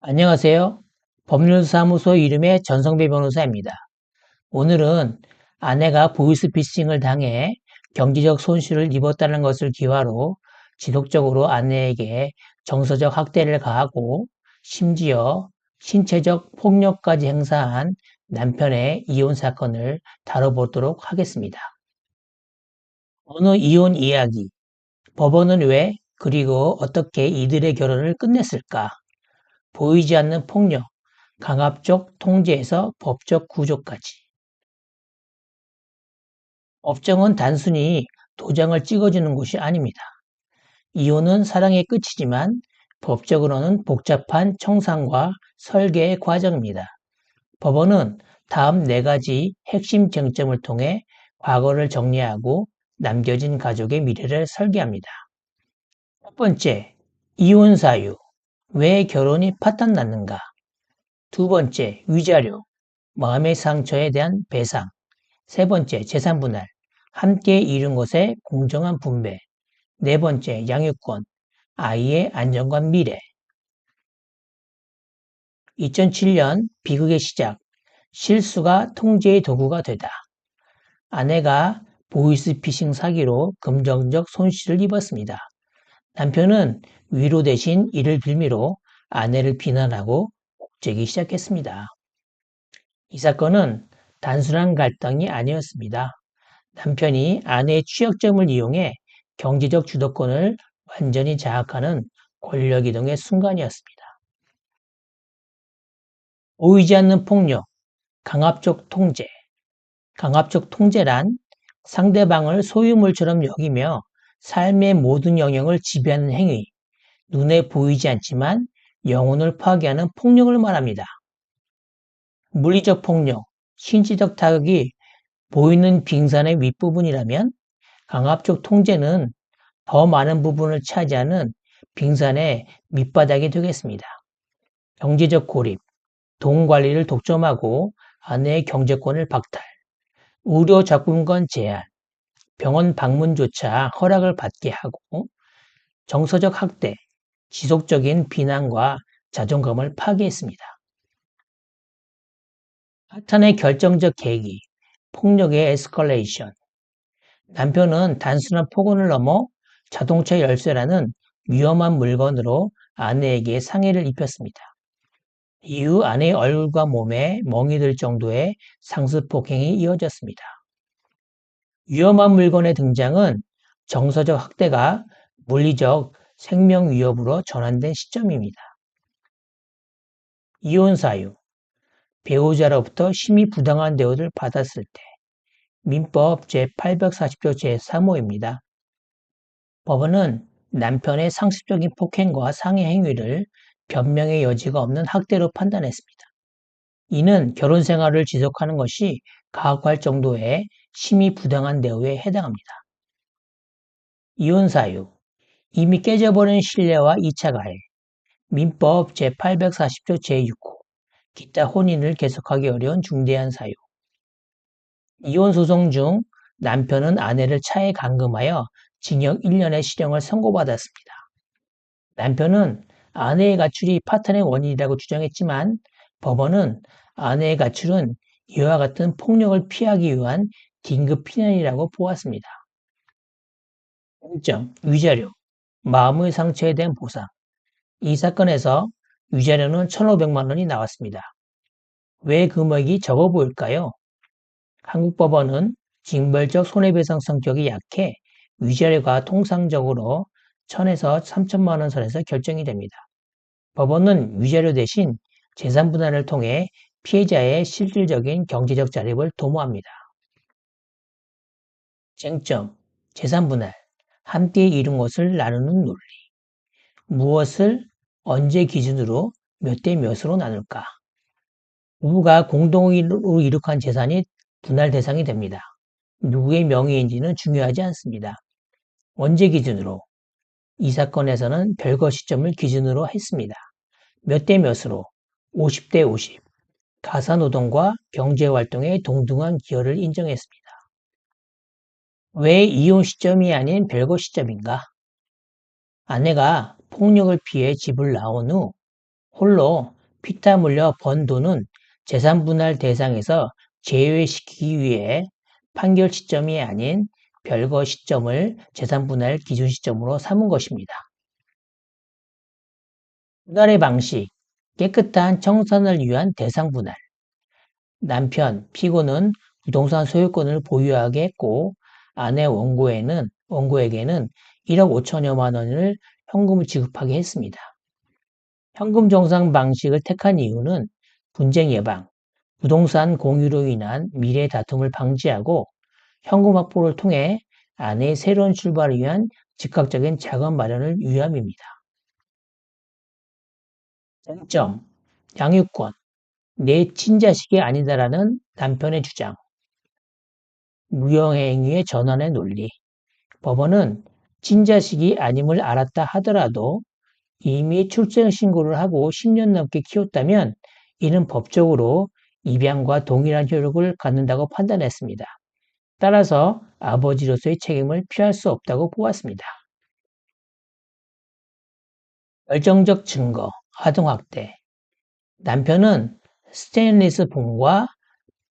안녕하세요. 법률사무소 이름의 전성배 변호사입니다. 오늘은 아내가 보이스피싱을 당해 경제적 손실을 입었다는 것을 기화로 지속적으로 아내에게 정서적 학대를 가하고 심지어 신체적 폭력까지 행사한 남편의 이혼 사건을 다뤄보도록 하겠습니다. 어느 이혼 이야기, 법원은 왜 그리고 어떻게 이들의 결혼을 끝냈을까? 보이지 않는 폭력, 강압적 통제에서 법적 구조까지. 법정은 단순히 도장을 찍어주는 곳이 아닙니다. 이혼은 사랑의 끝이지만 법적으로는 복잡한 청산과 설계의 과정입니다. 법원은 다음 4가지 핵심 쟁점을 통해 과거를 정리하고 남겨진 가족의 미래를 설계합니다. 첫 번째, 이혼 사유. 왜 결혼이 파탄났는가? 두 번째, 위자료. 마음의 상처에 대한 배상. 세 번째, 재산 분할. 함께 이룬 것의 공정한 분배. 네 번째, 양육권. 아이의 안전과 미래. 2007년 비극의 시작. 실수가 통제의 도구가 되다. 아내가 보이스피싱 사기로 금전적 손실을 입었습니다. 남편은 위로 대신 이를 빌미로 아내를 비난하고 옥죄기 시작했습니다. 이 사건은 단순한 갈등이 아니었습니다. 남편이 아내의 취약점을 이용해 경제적 주도권을 완전히 장악하는 권력이동의 순간이었습니다. 보이지 않는 폭력, 강압적 통제. 강압적 통제란 상대방을 소유물처럼 여기며 삶의 모든 영역을 지배하는 행위, 눈에 보이지 않지만 영혼을 파괴하는 폭력을 말합니다. 물리적 폭력, 신체적 타격이 보이는 빙산의 윗부분이라면 강압적 통제는 더 많은 부분을 차지하는 빙산의 밑바닥이 되겠습니다. 경제적 고립, 돈 관리를 독점하고 아내의 경제권을 박탈, 의료 접근권 제한, 병원 방문조차 허락을 받게 하고 정서적 학대, 지속적인 비난과 자존감을 파괴했습니다. 파탄의 결정적 계기, 폭력의 에스컬레이션. 남편은 단순한 폭언을 넘어 자동차 열쇠라는 위험한 물건으로 아내에게 상해를 입혔습니다. 이후 아내의 얼굴과 몸에 멍이 들 정도의 상습폭행이 이어졌습니다. 위험한 물건의 등장은 정서적 학대가 물리적 생명 위협으로 전환된 시점입니다. 이혼 사유, 배우자로부터 심히 부당한 대우를 받았을 때, 민법 제840조 제3호입니다. 법원은 남편의 상습적인 폭행과 상해 행위를 변명의 여지가 없는 학대로 판단했습니다. 이는 결혼 생활을 지속하는 것이 가혹할 정도의 심히 부당한 대우에 해당합니다. 이혼 사유, 이미 깨져버린 신뢰와 2차 가해, 민법 제840조 제6호, 기타 혼인을 계속하기 어려운 중대한 사유. 이혼 소송 중 남편은 아내를 차에 감금하여 징역 1년의 실형을 선고받았습니다. 남편은 아내의 가출이 파탄의 원인이라고 주장했지만 법원은 아내의 가출은 이와 같은 폭력을 피하기 위한 긴급 피난이라고 보았습니다. 점 위자료, 마음의 상처에 대한 보상. 이 사건에서 위자료는 1,500만 원이 나왔습니다. 왜 금액이 적어 보일까요? 한국 법원은 징벌적 손해배상 성격이 약해 위자료가 통상적으로 1,000에서 3,000만 원 선에서 결정이 됩니다. 법원은 위자료 대신 재산 분할을 통해 피해자의 실질적인 경제적 자립을 도모합니다. 쟁점, 재산 분할, 함께 이룬 것을 나누는 논리. 무엇을 언제 기준으로 몇 대 몇으로 나눌까? 부부가 공동으로 이룩한 재산이 분할 대상이 됩니다. 누구의 명의인지는 중요하지 않습니다. 언제 기준으로? 이 사건에서는 별거 시점을 기준으로 했습니다. 몇 대 몇으로? 50대 50. 가사노동과 경제활동의 동등한 기여를 인정했습니다. 왜 이혼 시점이 아닌 별거 시점인가? 아내가 폭력을 피해 집을 나온 후 홀로 피타 물려 번 돈은 재산분할 대상에서 제외시키기 위해 판결 시점이 아닌 별거 시점을 재산분할 기준 시점으로 삼은 것입니다. 분할의 방식, 깨끗한 청산을 위한 대상분할. 남편, 피고는 부동산 소유권을 보유하게 했고 아내 원고에게는 1억 5천여만 원을 현금을 지급하게 했습니다. 현금 정산 방식을 택한 이유는 분쟁 예방, 부동산 공유로 인한 미래 다툼을 방지하고 현금 확보를 통해 아내의 새로운 출발을 위한 즉각적인 자금 마련을 위함입니다. 쟁점, 양육권, 내 친자식이 아니다라는 남편의 주장, 무형행위의 전환의 논리. 법원은 친자식이 아님을 알았다 하더라도 이미 출생 신고를 하고 10년 넘게 키웠다면 이는 법적으로 입양과 동일한 효력을 갖는다고 판단했습니다. 따라서 아버지로서의 책임을 피할 수 없다고 보았습니다. 결정적 증거, 아동학대. 남편은 스테인리스 봉과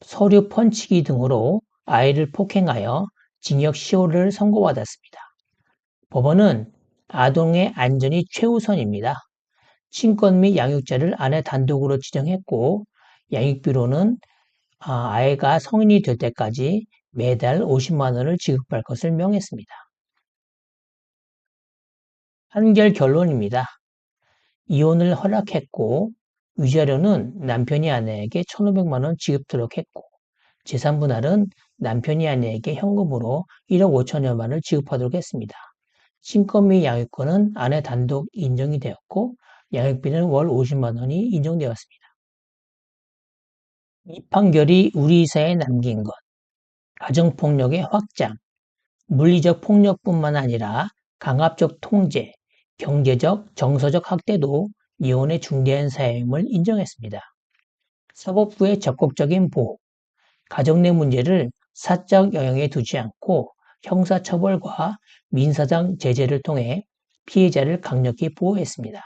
서류 펀치기 등으로 아이를 폭행하여 징역 10월을 선고받았습니다. 법원은 아동의 안전이 최우선입니다. 친권 및 양육자를 아내 단독으로 지정했고 양육비로는 아이가 성인이 될 때까지 매달 50만 원을 지급할 것을 명했습니다. 판결 결론입니다. 이혼을 허락했고 위자료는 남편이 아내에게 1,500만 원 지급토록 했고 재산분할은 남편이 아내에게 현금으로 1억 5천여만 원을 지급하도록 했습니다. 친권 및 양육권은 아내 단독 인정이 되었고 양육비는 월 50만 원이 인정되었습니다. 이 판결이 우리 사회에 남긴 것, 가정폭력의 확장, 물리적 폭력뿐만 아니라 강압적 통제, 경제적, 정서적 학대도 이혼의 중대한 사유임을 인정했습니다. 사법부의 적극적인 보호, 가정 내 문제를 사적 영역에 두지 않고 형사처벌과 민사상 제재를 통해 피해자를 강력히 보호했습니다.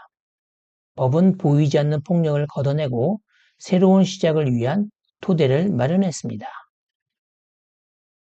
법은 보이지 않는 폭력을 걷어내고 새로운 시작을 위한 토대를 마련했습니다.